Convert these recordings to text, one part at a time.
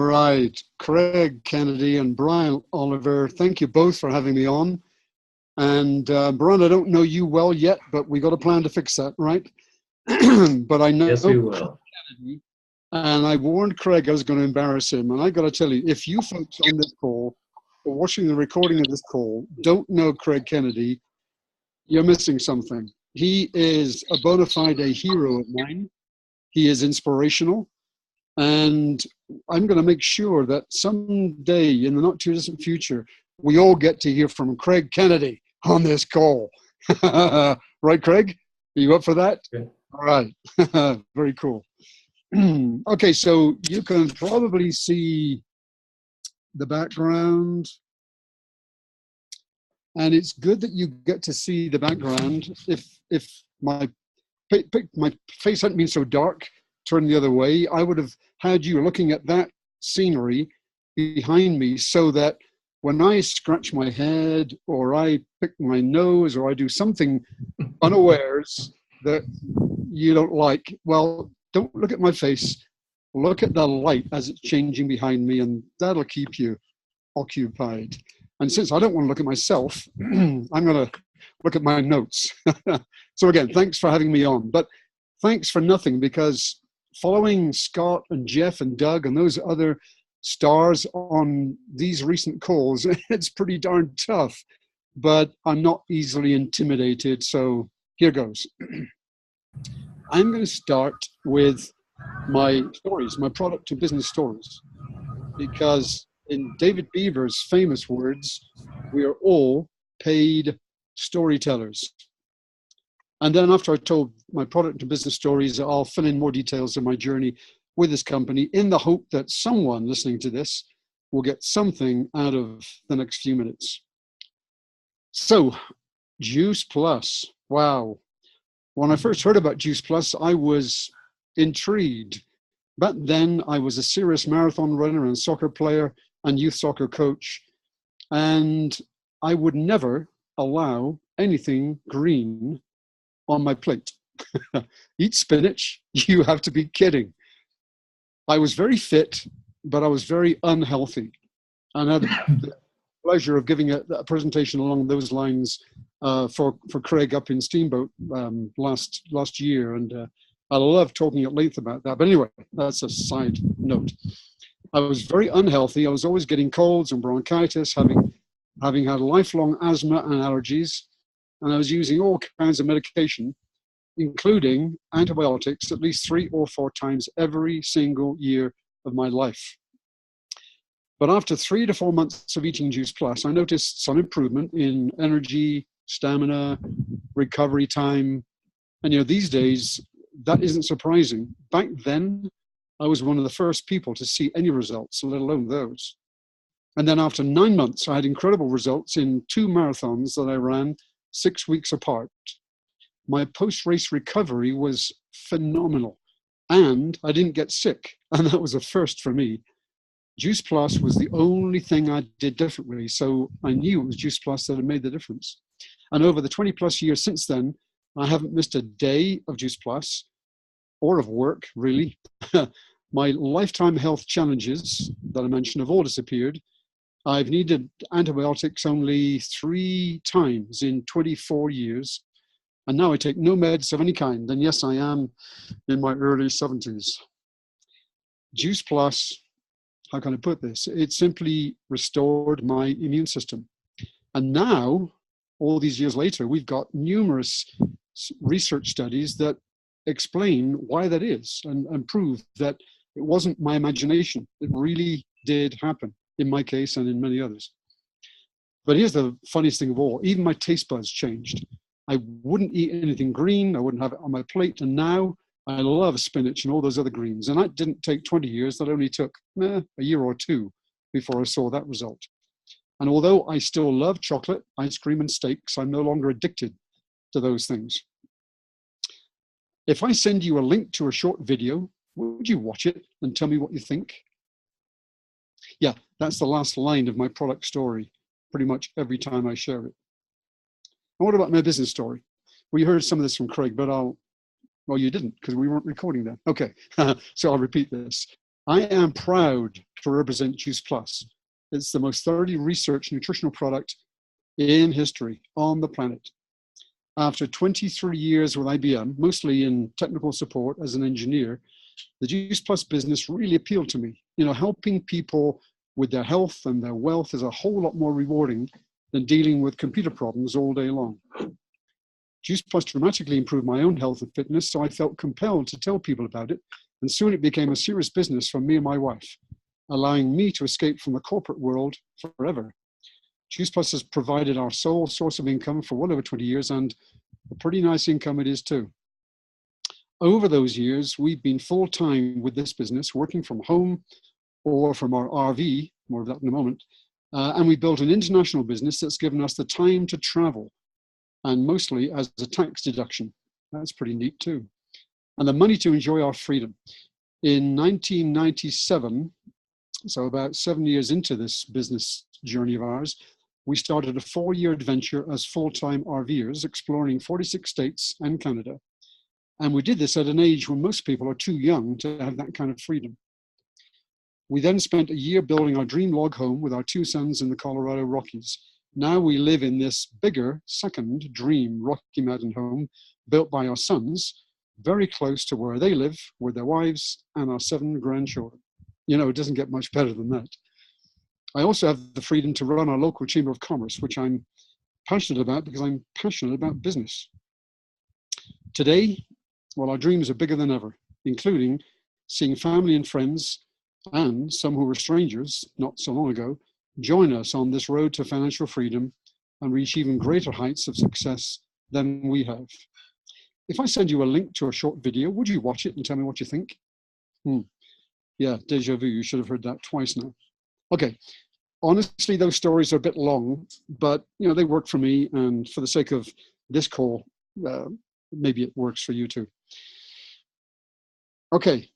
right. Craig Kennedy and Brian Oliver, thank you both for having me on. And Brian, I don't know you well yet, but we got a plan to fix that, right? But I know Yes, we will. Kennedy, and I warned Craig I was going to embarrass him. And I got to tell you, if you folks on this call or watching the recording of this call don't know Craig Kennedy, you're missing something. He is a bona fide hero of mine. He is inspirational. And I'm going to make sure that someday in the not too distant future, we all get to hear from Craig Kennedy on this call. Right, Craig? Are you up for that? Yeah. All right. Very cool. Okay, so you can probably see the background. And it's good that you get to see the background. If my face hadn't been so dark, turned the other way, I would have had you looking at that scenery behind me so that when I scratch my head or I pick my nose or I do something unawares that you don't like, well, don't look at my face. Look at the light as it's changing behind me, and that'll keep you occupied. And since I don't want to look at myself, I'm going to look at my notes. So again, thanks for having me on. But thanks for nothing, because following Scott and Jeff and Doug and those other stars on these recent calls, it's pretty darn tough. But I'm not easily intimidated, so here goes. I'm going to start with my stories, my product to business stories, because in David Beaver's famous words, we are all paid storytellers. And then after I told my product to business stories, I'll fill in more details of my journey with this company in the hope that someone listening to this will get something out of the next few minutes. So, JuicePlus, wow. When I first heard about JuicePlus, I was intrigued. Back then, I was a serious marathon runner and soccer player and youth soccer coach, and I would never allow anything green on my plate. Eat spinach? You have to be kidding. I was very fit, but I was very unhealthy, and I had the pleasure of giving a presentation along those lines for Craig up in Steamboat last year, and I love talking at length about that. But anyway, that's a side note. I was very unhealthy. I was always getting colds and bronchitis, having had lifelong asthma and allergies, and I was using all kinds of medication, including antibiotics, at least 3 or 4 times every single year of my life. But after 3 to 4 months of eating JuicePlus, I noticed some improvement in energy, stamina, recovery time. And these days, that isn't surprising. Back then, I was one of the first people to see any results, let alone those. And then after 9 months, I had incredible results in 2 marathons that I ran 6 weeks apart. My post-race recovery was phenomenal, and I didn't get sick, and that was a first for me. JuicePlus was the only thing I did differently, so I knew it was JuicePlus that had made the difference. And over the 20-plus years since then, I haven't missed a day of JuicePlus or of work, really. My lifetime health challenges that I mentioned have all disappeared. I've needed antibiotics only 3 times in 24 years. And now I take no meds of any kind. And yes, I am in my early 70s. JuicePlus, how can I put this? It simply restored my immune system. And now, all these years later, we've got numerous research studies that explain why that is and prove that it wasn't my imagination. It really did happen in my case and in many others. But here's the funniest thing of all. Even my taste buds changed. I wouldn't eat anything green. I wouldn't have it on my plate. And now I love spinach and all those other greens. And that didn't take 20 years. That only took a year or 2 before I saw that result. And although I still love chocolate, ice cream, and steaks, I'm no longer addicted to those things. If I send you a link to a short video, would you watch it and tell me what you think? Yeah, that's the last line of my product story, pretty much every time I share it. And what about my business story? Well, you heard some of this from Craig, but well, you didn't, because we weren't recording that. Okay, so I'll repeat this. I am proud to represent JuicePlus. It's the most thoroughly researched nutritional product in history on the planet. After 23 years with IBM, mostly in technical support as an engineer, the JuicePlus business really appealed to me. You know, helping people with their health and their wealth is a whole lot more rewarding than dealing with computer problems all day long. JuicePlus dramatically improved my own health and fitness, so I felt compelled to tell people about it, and soon it became a serious business for me and my wife, allowing me to escape from the corporate world forever. JuicePlus has provided our sole source of income for well over 20 years, and a pretty nice income it is too. Over those years, we've been full-time with this business, working from home or from our RV, more of that in a moment, and we built an international business that's given us the time to travel, and mostly as a tax deduction. That's pretty neat too. And the money to enjoy our freedom. In 1997, so about 7 years into this business journey of ours, we started a 4-year adventure as full-time RVers, exploring 46 states and Canada. And we did this at an age when most people are too young to have that kind of freedom. We then spent a year building our dream log home with our 2 sons in the Colorado Rockies. Now we live in this bigger second dream Rocky Mountain home built by our sons, very close to where they live with their wives and our 7 grandchildren. You know, it doesn't get much better than that. I also have the freedom to run our local Chamber of Commerce, which I'm passionate about because I'm passionate about business. Today, well, our dreams are bigger than ever, including seeing family and friends, and some who were strangers not so long ago, join us on this road to financial freedom and reach even greater heights of success than we have. If I send you a link to a short video, would you watch it and tell me what you think? Yeah, deja vu, you should have heard that twice now. Okay, honestly, those stories are a bit long, but you know, they work for me, and for the sake of this call, maybe it works for you too. Okay,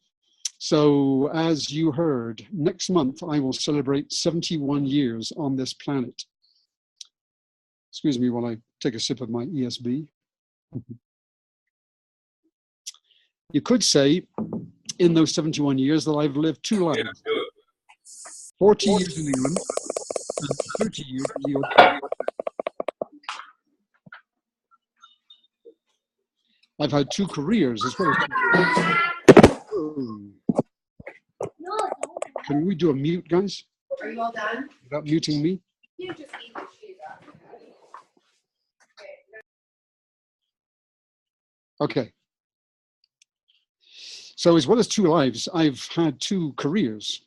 so as you heard, next month I will celebrate 71 years on this planet. Excuse me while I take a sip of my ESB. You could say in those 71 years that I've lived 2 lives. 40 years in England and 30 years in the USA. I've had 2 careers as well as. Can we do a mute, guys? Are you all done? Without muting me? You just eat the cheese up. Okay. So as well as 2 lives, I've had 2 careers.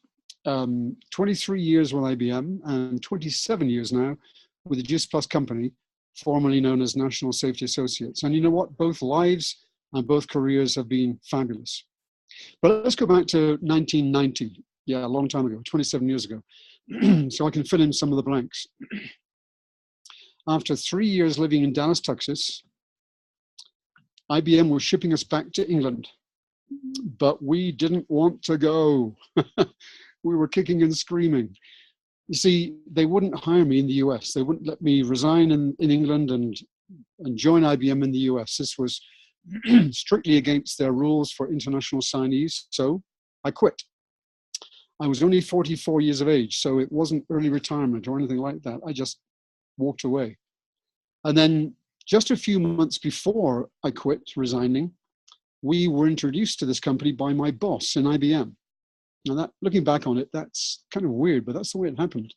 23 years with IBM and 27 years now with the JuicePlus company, formerly known as National Safety Associates. And you know what? Both lives and both careers have been fabulous. But let's go back to 1990. Yeah, a long time ago, 27 years ago. So I can fill in some of the blanks. After 3 years living in Dallas, Texas, IBM was shipping us back to England, but we didn't want to go. We were kicking and screaming. You see, they wouldn't hire me in the US. They wouldn't let me resign in England and join IBM in the US. This was strictly against their rules for international signees, so I quit. I was only 44 years of age, so it wasn't early retirement or anything like that. I just walked away. And then just a few months before I quit resigning, we were introduced to this company by my boss in IBM. Now that, looking back on it, that's kind of weird, but that's the way it happened.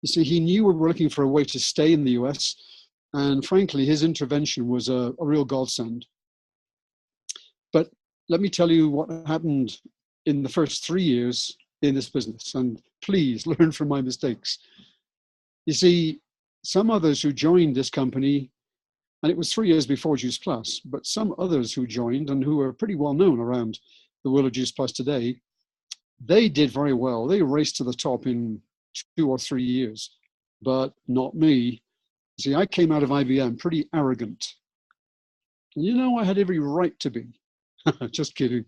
You see, he knew we were looking for a way to stay in the US, and frankly, his intervention was a real godsend. But let me tell you what happened in the first 3 years in this business, and please learn from my mistakes. You see, some others who joined this company, and it was 3 years before JuicePlus, but some others who joined and who are pretty well known around the world of JuicePlus today, they did very well. They raced to the top in 2 or 3 years, but not me. See, I came out of IBM pretty arrogant. You know, I had every right to be. Just kidding.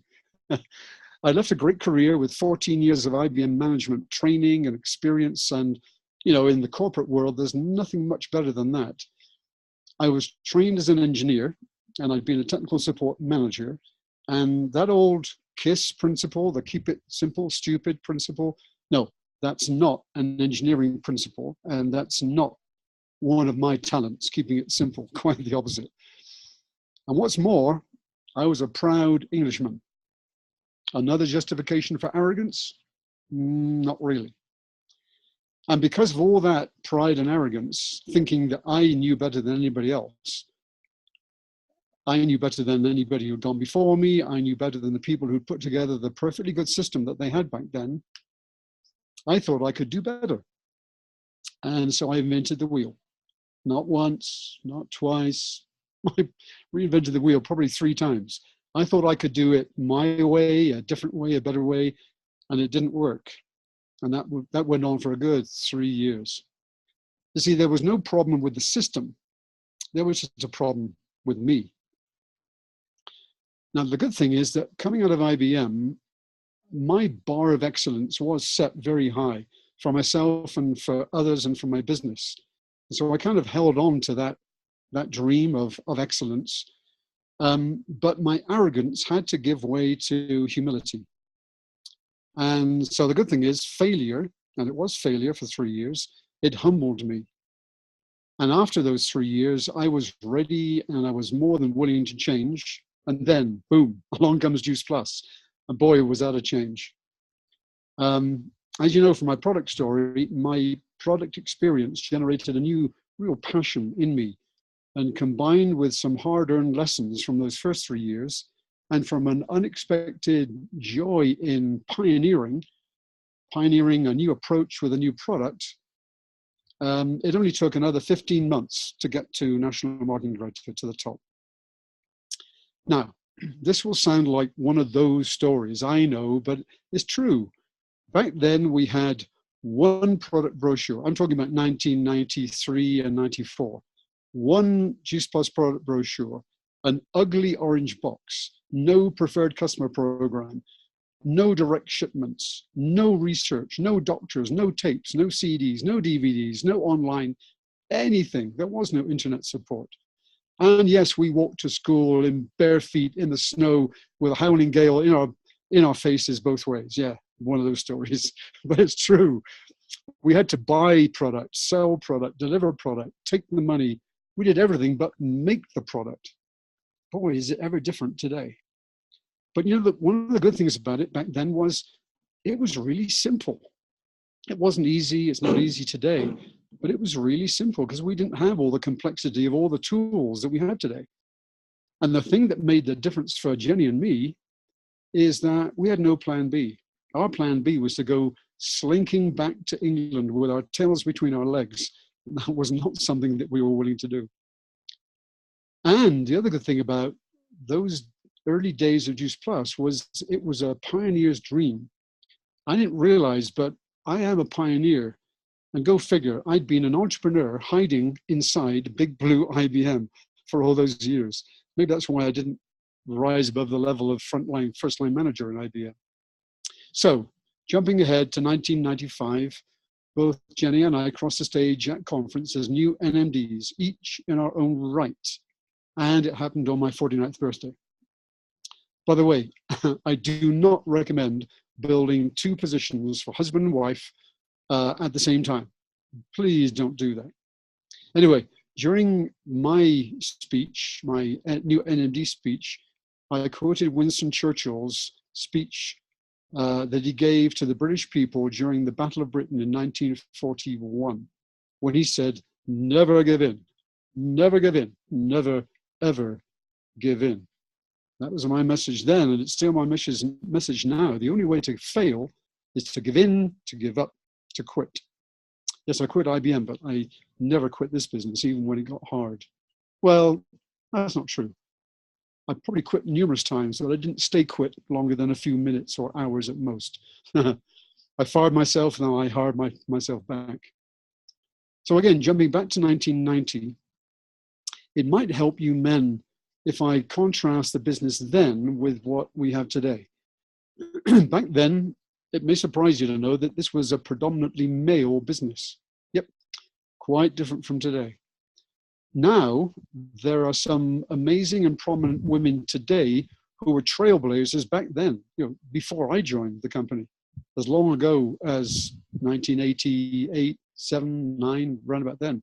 I left a great career with 14 years of IBM management training and experience. And, you know, in the corporate world, there's nothing much better than that. I was trained as an engineer, and I'd been a technical support manager. And that old KISS principle, the keep it simple, stupid principle, no, that's not an engineering principle. And that's not one of my talents, keeping it simple, quite the opposite. And what's more, I was a proud Englishman. Another justification for arrogance? Not really. And because of all that pride and arrogance, thinking that I knew better than anybody else, I knew better than anybody who'd gone before me, I knew better than the people who'd put together the perfectly good system that they had back then, I thought I could do better. And so I invented the wheel. Not once, not twice. I reinvented the wheel probably 3 times. I thought I could do it my way, a different way, a better way, and it didn't work. And that went on for a good 3 years. You see, there was no problem with the system. There was just a problem with me. Now, the good thing is that coming out of IBM, my bar of excellence was set very high for myself and for others and for my business. So I kind of held on to that dream of excellence. But my arrogance had to give way to humility. And so the good thing is failure, and it was failure for 3 years, it humbled me. And after those 3 years, I was ready and I was more than willing to change. And then, boom, along comes JuicePlus. And boy, was that a change. As you know from my product story, my product experience generated a new real passion in me. And combined with some hard-earned lessons from those first 3 years, and from an unexpected joy in pioneering a new approach with a new product, it only took another 15 months to get to National Marketing Director, to the top. Now, this will sound like one of those stories, I know, but it's true. Back then, we had one product brochure. I'm talking about 1993 and 94. One JuicePlus product brochure, an ugly orange box, no preferred customer program, no direct shipments, no research, no doctors, no tapes, no CDs, no DVDs, no online, anything. There was no internet support. And yes, we walked to school in bare feet in the snow with a howling gale in our faces both ways. Yeah, one of those stories, but it's true. We had to buy product, sell product, deliver product, take the money. We did everything but make the product. Boy, is it ever different today. But you know, one of the good things about it back then was it was really simple. It wasn't easy. It's not easy today, but it was really simple because we didn't have all the complexity of all the tools that we have today. And the thing that made the difference for Jenny and me is that we had no plan B. Our plan B was to go slinking back to England with our tails between our legs. That was not something that we were willing to do. And the other good thing about those early days of JuicePlus was it was a pioneer's dream. I didn't realize, but I am a pioneer. And go figure, I'd been an entrepreneur hiding inside Big Blue IBM for all those years. Maybe that's why I didn't rise above the level of first line manager in IBM. So jumping ahead to 1995, both Jenny and I crossed the stage at conference as new NMDs, each in our own right. And it happened on my 49th birthday. By the way, I do not recommend building 2 positions for husband and wife at the same time. Please don't do that. Anyway, during my speech, my new NMD speech, I quoted Winston Churchill's speech that he gave to the British people during the Battle of Britain in 1941, when he said, "Never give in, never give in, never, ever give in." That was my message then, and it's still my message now. The only way to fail is to give in, to give up, to quit. Yes, I quit IBM, but I never quit this business, even when it got hard. Well, that's not true. I probably quit numerous times, but I didn't stay quit longer than a few minutes or hours at most. I fired myself, and I hired myself back. So again, jumping back to 1990, it might help you men if I contrast the business then with what we have today. Back then, it may surprise you to know that this was a predominantly male business. Yep, quite different from today. Now, there are some amazing and prominent women today who were trailblazers back then, before I joined the company, as long ago as 1988, 7, 9, round about then.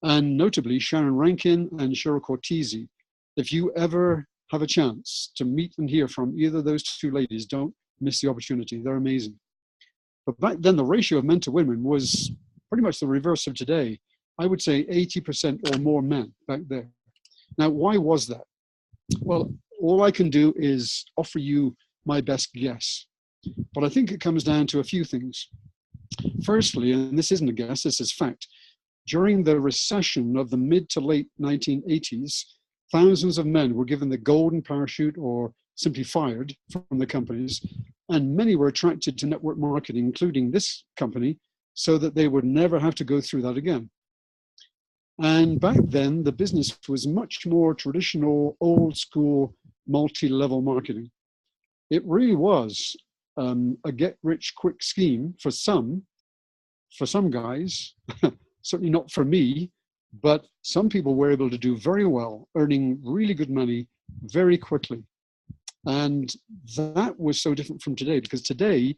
And notably, Sharon Rankin and Cheryl Cortese. If you ever have a chance to meet and hear from either of those two ladies, don't miss the opportunity. They're amazing. But back then, the ratio of men to women was pretty much the reverse of today. I would say 80% or more men back there. Now, why was that? Well, all I can do is offer you my best guess. But I think it comes down to a few things. Firstly, and this isn't a guess, this is fact, during the recession of the mid to late 1980s, thousands of men were given the golden parachute or simply fired from the companies, and many were attracted to network marketing, including this company, so that they would never have to go through that again. And back then, the business was much more traditional, old school, multi-level marketing. It really was a get-rich-quick scheme for some guys, certainly not for me, but some people were able to do very well, earning really good money very quickly. And that was so different from today, because today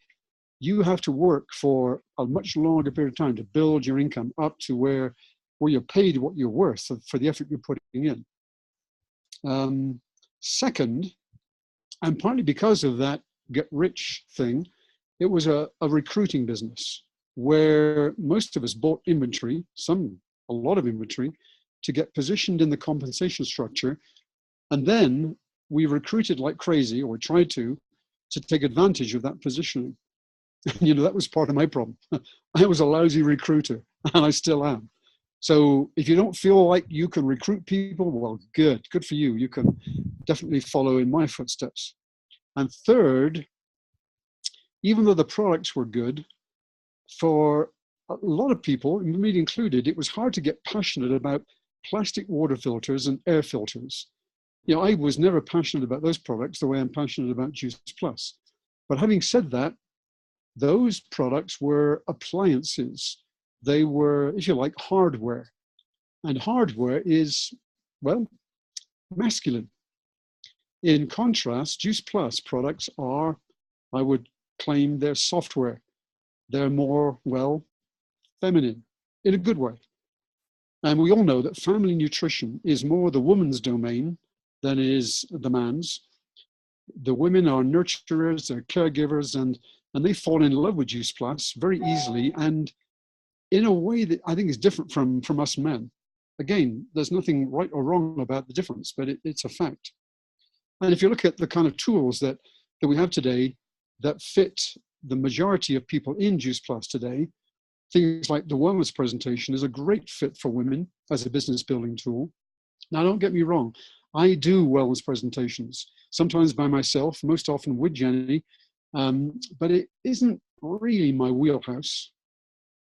you have to work for a much longer period of time to build your income up to where you're paid what you're worth for the effort you're putting in. Second, and partly because of that get rich thing, it was a recruiting business where most of us bought inventory, a lot of inventory, to get positioned in the compensation structure. And then we recruited like crazy, or tried to take advantage of that positioning. That was part of my problem. I was a lousy recruiter, and I still am. So if you don't feel like you can recruit people, well, good for you. You can definitely follow in my footsteps. And third, even though the products were good, for a lot of people, me included, it was hard to get passionate about plastic water filters and air filters. I was never passionate about those products the way I'm passionate about JuicePlus. But having said that, those products were appliances. They were, if you like, hardware. And hardware is, well, masculine. In contrast, JuicePlus products are, I would claim, they're software. They're more, well, feminine in a good way. And we all know that family nutrition is more the woman's domain than it is the man's. The women are nurturers, they're caregivers, and they fall in love with JuicePlus very easily, and in a way that I think is different from us men. Again, there's nothing right or wrong about the difference, but it's a fact. And if you look at the kind of tools that we have today that fit the majority of people in JuicePlus today, things like the wellness presentation is a great fit for women as a business building tool. Now, don't get me wrong. I do wellness presentations, sometimes by myself, most often with Jenny, but it isn't really my wheelhouse.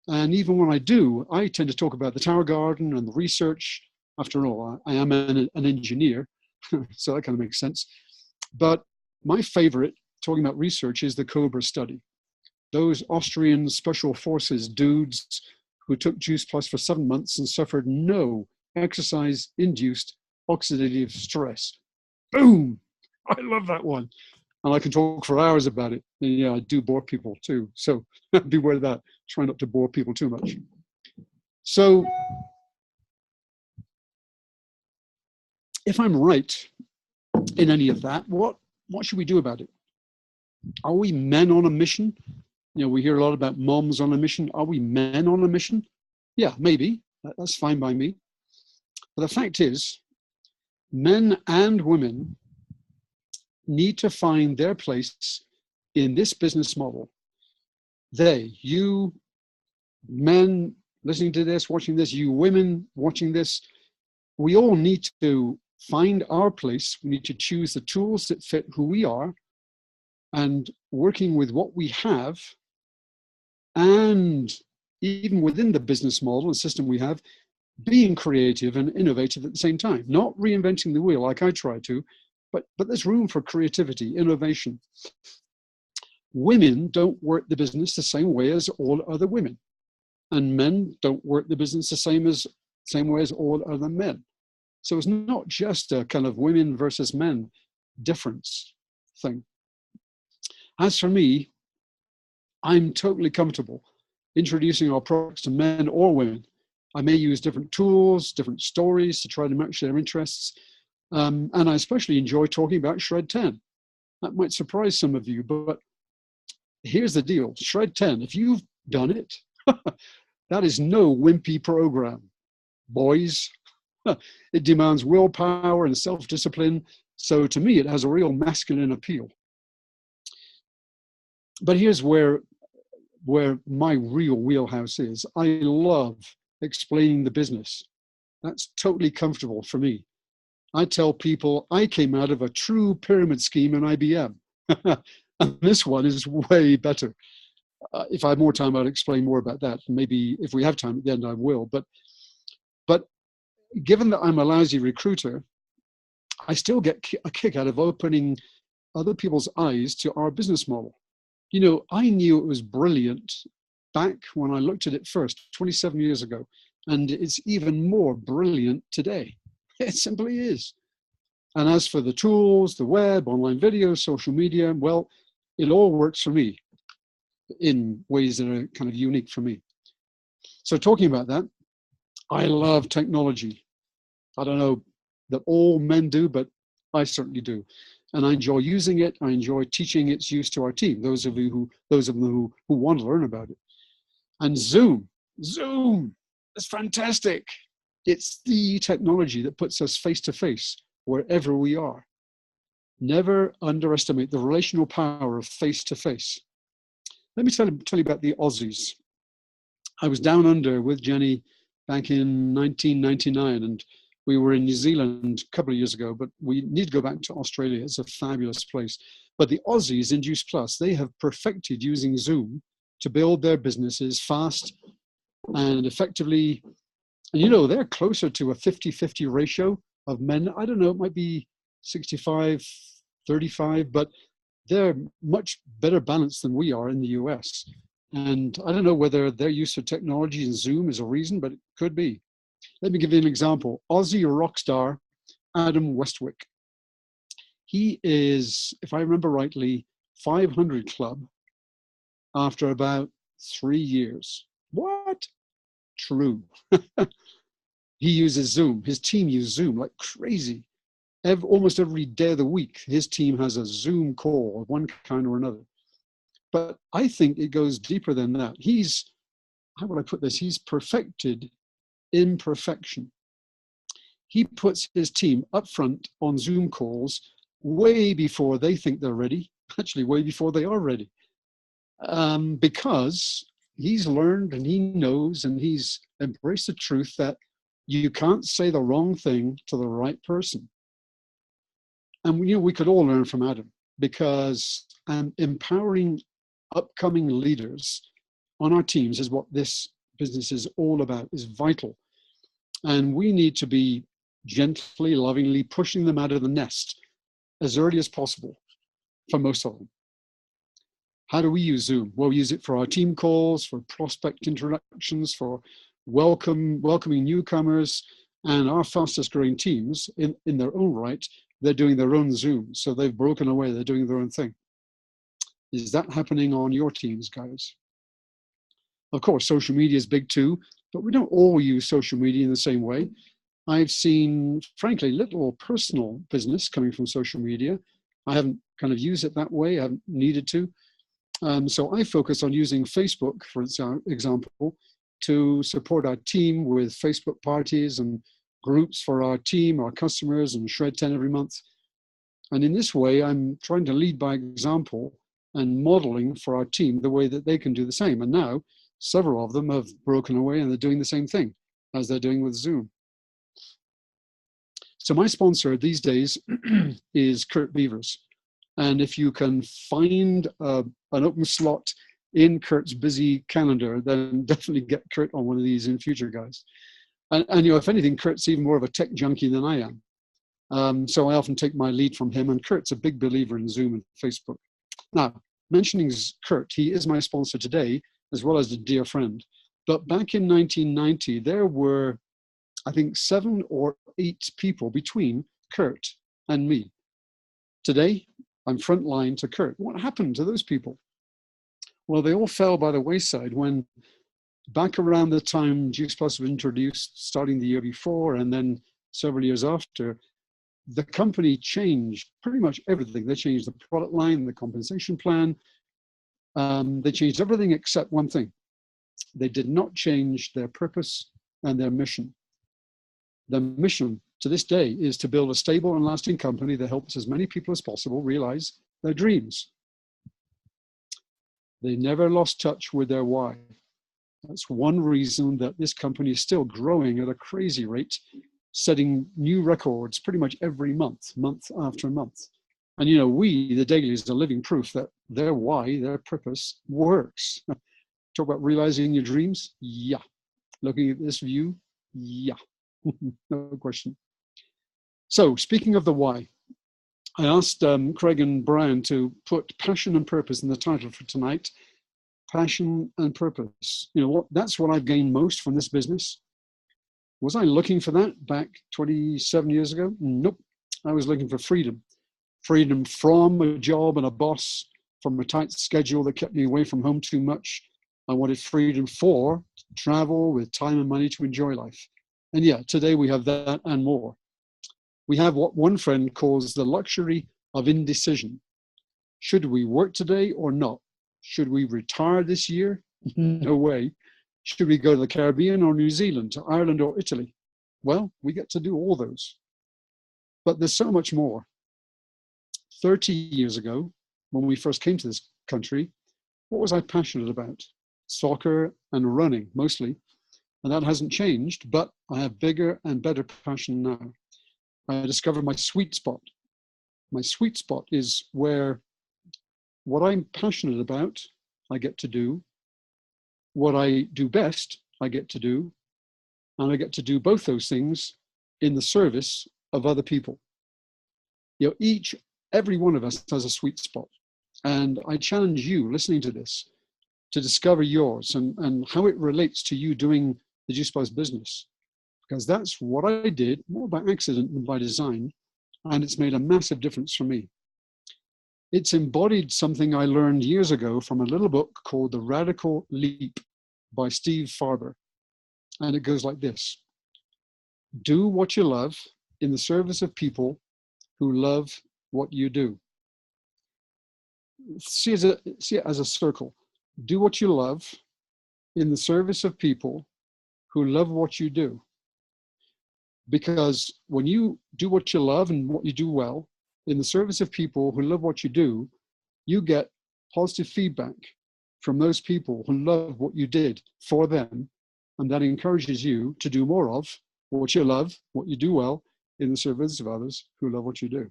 And even when I do, I tend to talk about the Tower Garden and the research. After all, I am an engineer, so that kind of makes sense. But my favorite, talking about research, is the Cobra study. Those Austrian special forces dudes who took JuicePlus for 7 months and suffered no exercise-induced oxidative stress. Boom! I love that one. And I can talk for hours about it. And yeah, I do bore people too. So beware of that. Try not to bore people too much. So if I'm right in any of that, what should we do about it? Are we men on a mission? We hear a lot about moms on a mission. Are we men on a mission? Yeah, maybe. That's fine by me. But the fact is, men and women need to find their place in this business model. You men listening to this, watching this, you women watching this, we all need to find our place. We need to choose the tools that fit who we are, and working with what we have, and even within the business model and system we have, being creative and innovative at the same time, not reinventing the wheel like I try to, but there's room for creativity, innovation. Women don't work the business the same way as all other women, and men don't work the business the same way as all other men. So it's not just a kind of women versus men. difference thing. As for me, I'm totally comfortable introducing our products to men or women. I may use different tools, different stories to try to match their interests. And I especially enjoy talking about Shred 10. That might surprise some of you, but here's the deal. Shred 10, if you've done it, that is no wimpy program, boys. It demands willpower and self-discipline. So to me, it has a real masculine appeal. But here's where my real wheelhouse is. I love explaining the business. That's totally comfortable for me. I tell people I came out of a true pyramid scheme in IBM. And this one is way better. If I had more time, I'd explain more about that. Maybe if we have time at the end, I will. But given that I'm a lousy recruiter, I still get a kick out of opening other people's eyes to our business model. You know, I knew it was brilliant back when I looked at it first, 27 years ago, and it's even more brilliant today. It simply is. And as for the tools, the web, online video, social media, well, it all works for me in ways that are kind of unique for me. So talking about that, I love technology. I don't know that all men do, but I certainly do. And I enjoy using it. I enjoy teaching its use to our team, those of them who want to learn about it. And Zoom is fantastic. It's the technology that puts us face to face wherever we are. Never underestimate the relational power of face to face. Let me tell you about the Aussies. I was down under with Jenny back in 1999, and we were in New Zealand a couple of years ago, but we need to go back to Australia. It's a fabulous place. But the Aussies in JuicePlus, they have perfected using Zoom to build their businesses fast and effectively. And you know, they're closer to a 50-50 ratio of men. I don't know, it might be 65-35, but they're much better balanced than we are in the US. And I don't know whether their use of technology and Zoom is a reason, but it could be. Let me give you an example. Aussie rock star Adam Westwick. He is, if I remember rightly, 500 club after about 3 years. What? True. He uses Zoom. His team use Zoom like crazy. Almost every day of the week, his team has a Zoom call of one kind or another. But I think it goes deeper than that. How would I put this? He's perfected imperfection. He puts his team up front on Zoom calls way before they think they're ready, actually way before they are ready. Because he's learned and he knows and he's embraced the truth that you can't say the wrong thing to the right person. And we could all learn from Adam, because empowering upcoming leaders on our teams is what this business is all about, is vital. And we need to be gently, lovingly pushing them out of the nest as early as possible for most of them. How do we use Zoom? Well, we use it for our team calls, for prospect introductions, for welcoming newcomers, and our fastest growing teams in their own right, they're doing their own Zoom. So they've broken away, they're doing their own thing. Is that happening on your teams, guys? Of course, social media is big too, but we don't all use social media in the same way. I've seen, frankly, little personal business coming from social media. I haven't kind of used it that way, I haven't needed to. So I focus on using Facebook, for example, to support our team with Facebook parties and groups for our team, our customers, and Shred 10 every month. And in this way, I'm trying to lead by example and modeling for our team the way that they can do the same. And now several of them have broken away and they're doing the same thing as they're doing with Zoom. So my sponsor these days is Kurt Beavers. And if you can find an open slot in Kurt's busy calendar, then definitely get Kurt on one of these in future, guys. And if anything, Kurt's even more of a tech junkie than I am. So I often take my lead from him, and Kurt's a big believer in Zoom and Facebook. Now, mentioning Kurt, he is my sponsor today, as well as a dear friend. But back in 1990, there were, I think, 7 or 8 people between Kurt and me. Today, I'm frontline to Kurt. What happened to those people? Well, they all fell by the wayside when back around the time JuicePlus was introduced, starting the year before and then several years after, the company changed pretty much everything. They changed the product line, the compensation plan. They changed everything except one thing. They did not change their purpose and their mission. The mission to this day is to build a stable and lasting company that helps as many people as possible realize their dreams. They never lost touch with their why. That's one reason that this company is still growing at a crazy rate, setting new records pretty much every month, month after month. And you know, we, the Dailies, are living proof that their why, their purpose works. Talk about realizing your dreams? Yeah. Looking at this view? Yeah. No question. So speaking of the why, I asked Craig and Brian to put passion and purpose in the title for tonight. Passion and purpose. You know what? That's what I've gained most from this business. Was I looking for that back 27 years ago? Nope. I was looking for freedom. Freedom from a job and a boss, from a tight schedule that kept me away from home too much. I wanted freedom for travel with time and money to enjoy life. And yeah, today we have that and more. We have what one friend calls the luxury of indecision. Should we work today or not? Should we retire this year? No way. Should we go to the Caribbean or New Zealand, to Ireland or Italy? Well, we get to do all those. But there's so much more. 30 years ago, when we first came to this country, what was I passionate about? Soccer and running, mostly. And that hasn't changed, but I have bigger and better passion now. I discovered my sweet spot. My sweet spot is where what I'm passionate about, I get to do. What I do best, I get to do. And I get to do both those things in the service of other people. You know, every one of us has a sweet spot. And I challenge you listening to this to discover yours and how it relates to you doing the JuicePlus business. Because that's what I did, more by accident than by design. And it's made a massive difference for me. It's embodied something I learned years ago from a little book called The Radical Leap by Steve Farber. And it goes like this. Do what you love in the service of people who love what you do. See it as a circle. Do what you love in the service of people who love what you do. Because when you do what you love and what you do well in the service of people who love what you do, you get positive feedback from those people who love what you did for them. And that encourages you to do more of what you love, what you do well in the service of others who love what you do.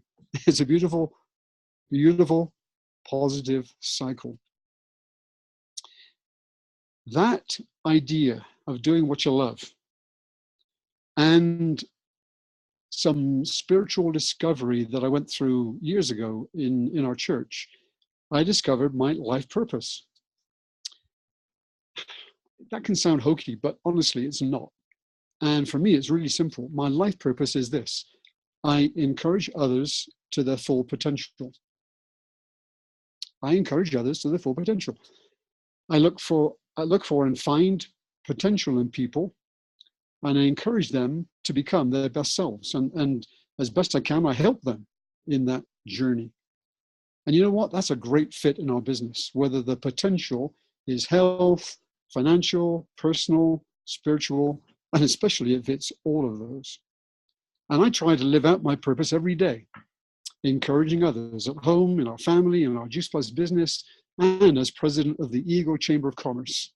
It's a beautiful, beautiful, positive cycle. That idea of doing what you love and some spiritual discovery that I went through years ago in our church, I discovered my life purpose. That can sound hokey, but honestly, it's not. And for me, it's really simple. My life purpose is this. I encourage others to their full potential. I encourage others to their full potential. I look for and find potential in people, and I encourage them to become their best selves. And as best I can, I help them in that journey. And you know what? That's a great fit in our business, whether the potential is health, financial, personal, spiritual, and especially if it's all of those. And I try to live out my purpose every day, encouraging others at home, in our family, in our JuicePlus business, and as president of the Ego Chamber of Commerce,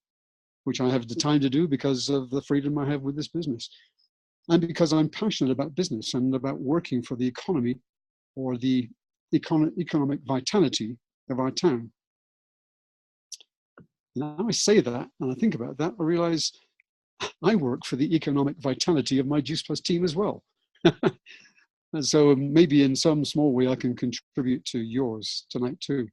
which I have the time to do because of the freedom I have with this business. And because I'm passionate about business and about working for the economy or the economic vitality of our town. Now I say that and I think about that, I realize I work for the economic vitality of my JuicePlus team as well. And so maybe in some small way I can contribute to yours tonight too.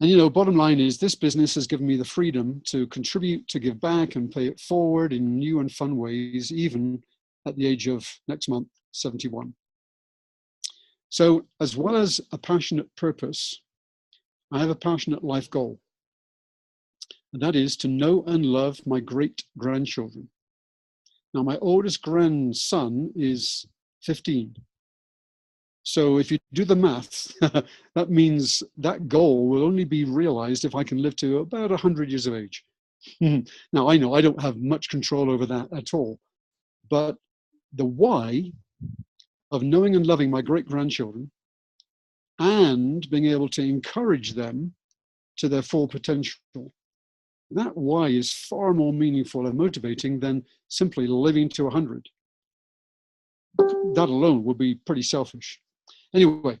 And you know, bottom line is this business has given me the freedom to contribute, to give back and pay it forward in new and fun ways, even at the age of next month, 71. So as well as a passionate purpose, I have a passionate life goal. And that is to know and love my great-grandchildren. Now, my oldest grandson is 15. So if you do the math, that means that goal will only be realized if I can live to about 100 years of age. Now, I know I don't have much control over that at all, but the why of knowing and loving my great-grandchildren and being able to encourage them to their full potential, that why is far more meaningful and motivating than simply living to 100. That alone would be pretty selfish. Anyway,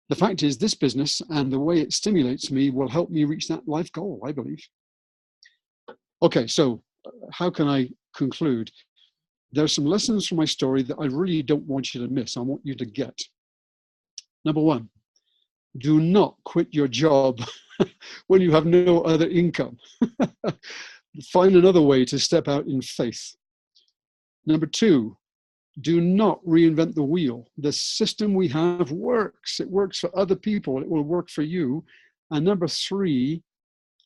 the fact is this business and the way it stimulates me will help me reach that life goal, I believe. Okay, so how can I conclude? There are some lessons from my story that I really don't want you to miss. I want you to get. Number one, do not quit your job when you have no other income. Find another way to step out in faith. Number two, do not reinvent the wheel. The system we have works. It works for other people. It will work for you. And number three,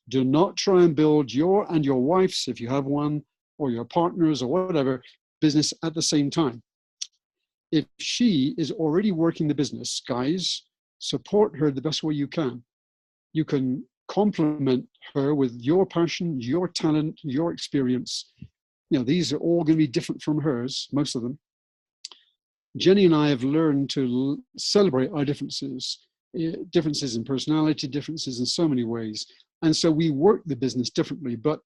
do not try and build your and your wife's, if you have one, or your partner's or whatever, business at the same time. If she is already working the business, guys, support her the best way you can. You can complement her with your passion, your talent, your experience. You know, these are all going to be different from hers, most of them. Jenny and I have learned to celebrate our differences in personality, differences in so many ways. And so we work the business differently, but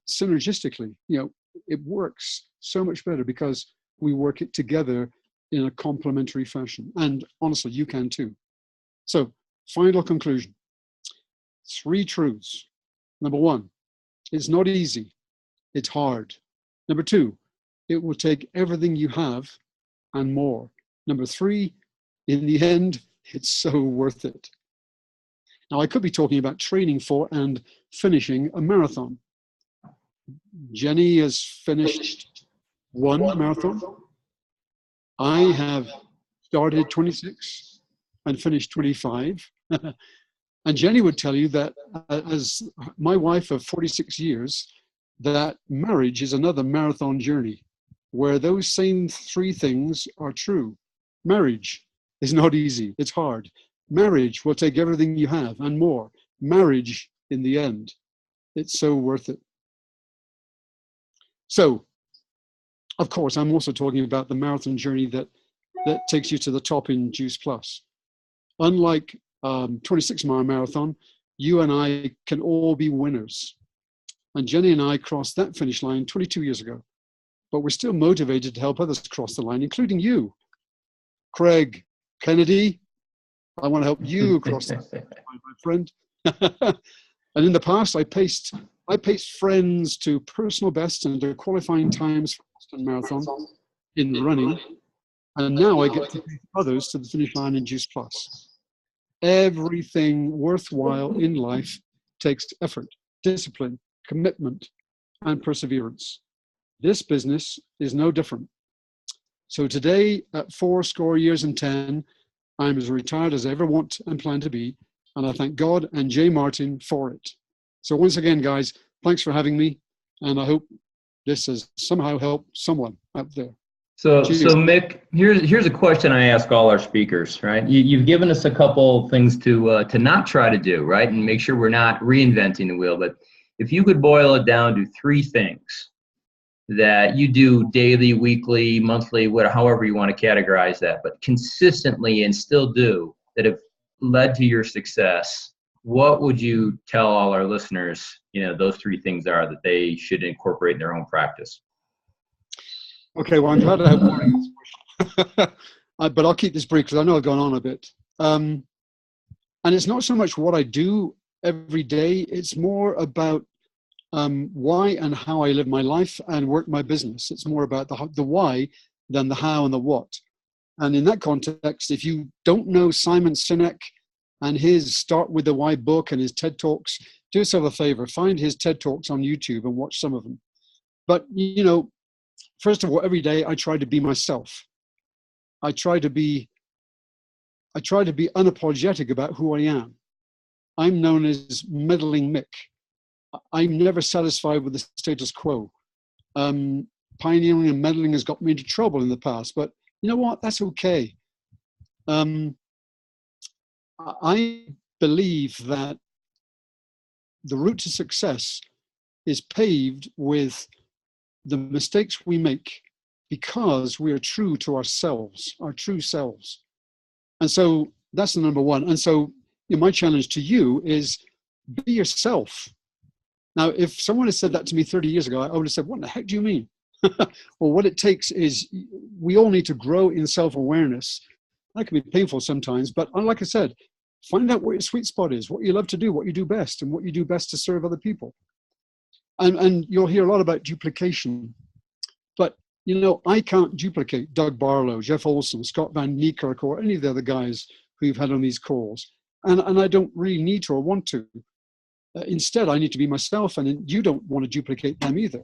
synergistically, you know, it works so much better because we work it together in a complementary fashion. And honestly, you can too. So, final conclusion. 3 truths. Number 1, it's not easy. It's hard. Number 2, it will take everything you have and more. Number 3, in the end, it's so worth it. Now, I could be talking about training for and finishing a marathon. Jenny has finished 1 marathon. I have started 26 and finished 25. And Jenny would tell you that as my wife of 46 years, that marriage is another marathon journey where those same 3 things are true. Marriage is not easy. It's hard. Marriage will take everything you have and more. Marriage, in the end, it's so worth it. So, of course, I'm also talking about the marathon journey that takes you to the top in JuicePlus. Unlike 26-mile marathon, you and I can all be winners. And Jenny and I crossed that finish line 22 years ago. But we're still motivated to help others cross the line, including you. Craig Kennedy, I want to help you across the line, my friend. And in the past, I paced friends to personal bests and to qualifying times for Boston Marathon in running. And now I get to take others to the finish line in JuicePlus. Everything worthwhile in life takes effort, discipline, commitment, and perseverance. This business is no different. So today, at 80 years and 10, I'm as retired as I ever want and plan to be, and I thank God and Jay Martin for it. So once again, guys, thanks for having me, and I hope this has somehow helped someone out there. So Mick, here's a question I ask all our speakers, right? You've given us a couple things to not try to do, right, and make sure we're not reinventing the wheel. But if you could boil it down to 3 things that you do daily, weekly, monthly, whatever, however you want to categorize that, but consistently and still do, that have led to your success, what would you tell all our listeners, you know, those 3 things are that they should incorporate in their own practice? Okay, well, I'm glad I have more in this question. But I'll keep this brief because I know I've gone on a bit. And it's not so much what I do every day, it's more about why and how I live my life and work my business. It's more about the why than the how and the what. And in that context, if you don't know Simon Sinek and his Start With the Why book and his TED Talks, do yourself a favor, find his TED Talks on YouTube and watch some of them. But, you know, first of all, every day I try to be myself. I try to be I try to be unapologetic about who I am. I'm known as meddling Mick. I'm never satisfied with the status quo. Pioneering and meddling has got me into trouble in the past, but you know what? That's okay. I believe that the route to success is paved with the mistakes we make because we are true to ourselves, our true selves. And so that's the number one. And so my challenge to you is be yourself. Now, if someone had said that to me 30 years ago, I would have said, what the heck do you mean? Well, what it takes is we all need to grow in self-awareness. That can be painful sometimes, but like I said, find out what your sweet spot is, what you love to do, what you do best, and what you do best to serve other people. And you'll hear a lot about duplication. But, I can't duplicate Doug Barlow, Jeff Olson, Scott Van Niekerk, or any of the other guys who you've had on these calls. And I don't really need to or want to. Instead, I need to be myself, and you don't want to duplicate them either.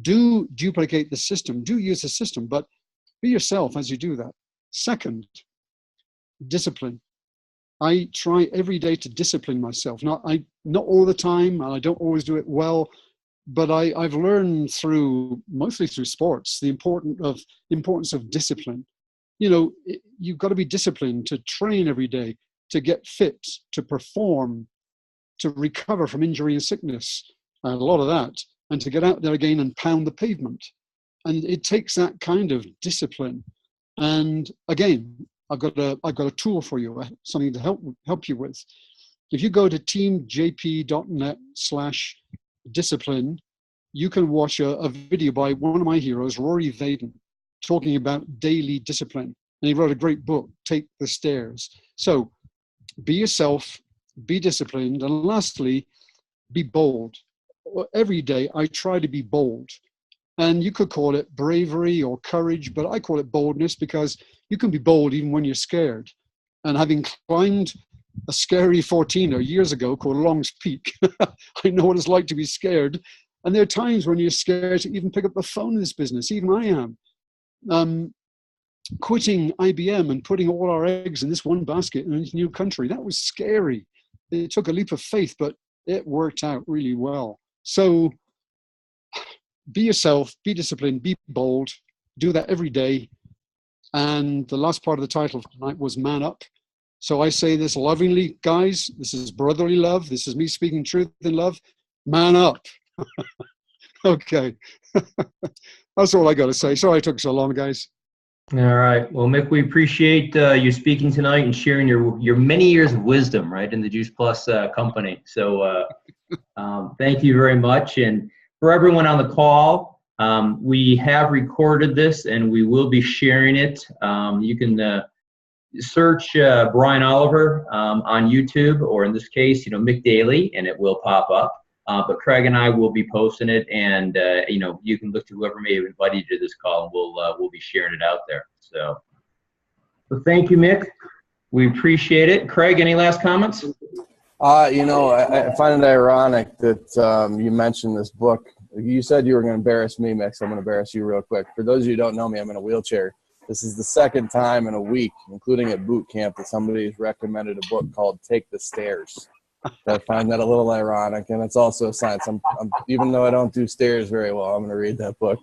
Do duplicate the system. Do use the system, but be yourself as you do that. Second, discipline. I try every day to discipline myself. Not all the time, and I don't always do it well, but I've learned mostly through sports, the importance of discipline. You've got to be disciplined to train every day, to get fit, to perform, to recover from injury and sickness, a lot of that, and to get out there again and pound the pavement. And it takes that kind of discipline. And again, I've got a tool for you, something to help you with. If you go to teamjp.net/discipline, you can watch a video by one of my heroes, Rory Vaden, talking about daily discipline. And he wrote a great book, Take the Stairs. So be yourself, be disciplined, and lastly, be bold. Every day I try to be bold. And you could call it bravery or courage, but I call it boldness because you can be bold even when you're scared. And having climbed a scary 14er years ago called Long's Peak, I know what it's like to be scared. And there are times when you're scared to even pick up the phone in this business. Even I am. Quitting IBM and putting all our eggs in this one basket in this new country, that was scary. It took a leap of faith, but it worked out really well. So be yourself, be disciplined, be bold, do that every day. And the last part of the title tonight was Man Up. So I say this lovingly, guys, this is brotherly love. This is me speaking truth in love. Man up. Okay. That's all I got to say. Sorry I took so long, guys. All right. Well, Mick, we appreciate you speaking tonight and sharing your many years of wisdom, right, in the JuicePlus company. So thank you very much. And for everyone on the call, we have recorded this and we will be sharing it. You can search Brian Oliver on YouTube, or in this case, Mick Daly, and it will pop up. But Craig and I will be posting it, and you can look to whoever may have invited you to this call, and we'll be sharing it out there. So thank you, Mick. We appreciate it. Craig, any last comments? I find it ironic that you mentioned this book. You said you were going to embarrass me, Mick, so I'm going to embarrass you real quick. For those of you who don't know me, I'm in a wheelchair. This is the second time in a week, including at boot camp, that somebody's recommended a book called Take the Stairs. I find that a little ironic, and it's also a sign. Even though I don't do stairs very well, I'm going to read that book.